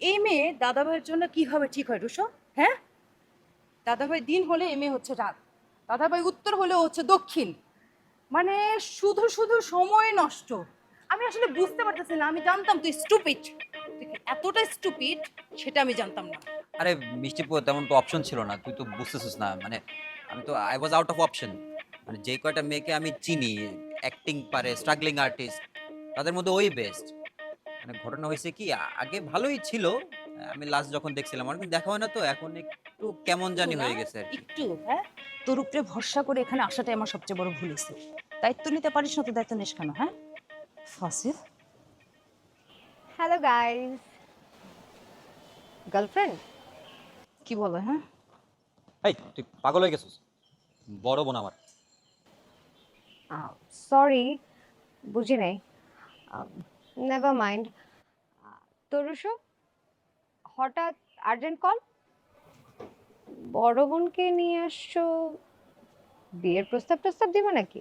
এই মেয়ে দাদাভাইয়ের জন্য কিভাবে ঠিক হয় রুশো? হ্যাঁ, দাদাভাই দিন হলে এই মেয়ে হচ্ছে রাত, দাদাভাই উত্তর হলেও হচ্ছে দক্ষিণ। মানে শুধু শুধু সময় নষ্ট। আমি আসলে বুঝতে পারতেছি না। আমি জানতাম তুই স্টুপিড, তুই এতটা স্টুপিড সেটা আমি জানতাম না। আরে মিষ্টি তেমন তো অপশন ছিল না, তুই তো বুঝতেছিস না মানে আমি তো I was out of option. মানে যে কয়টা মেয়েকে আমি চিনি অ্যাক্টিং পারে, স্ট্রাগলিং আর্টিস্ট, তাদের মধ্যে ওই বেস্ট। মানে ঘটনা হয়েছে কি আগে ভালোই ছিল, আমি লাস্ট যখন দেখছিলাম অনেকদিন দেখা হয় না তো এখন একটু কেমন একটু জানি না, হয়ে গেছে আর কি। একটু হ্যাঁ, তোর উপরে ভরসা করে এখানে আসাটাই আমার সবচেয়ে বড় ভুল হয়েছে। দায়িত্ব নিতে পারিস না তো দায়িত্ব নিস কেন? হ্যাঁ ফাসিল। Hello guys, girlfriend? কি বলে? হ্যাঁ, এই তুই পাগল হয়ে গেছিস, বড় বোন আমার। সরি, বুঝি নাই। Never mind. তরুষো, হঠাৎ আর্জেন্ট কল? বড় বোনকে নিয়ে আসছো, বিয়ের প্রস্তাব টস্তাব দিবা নাকি?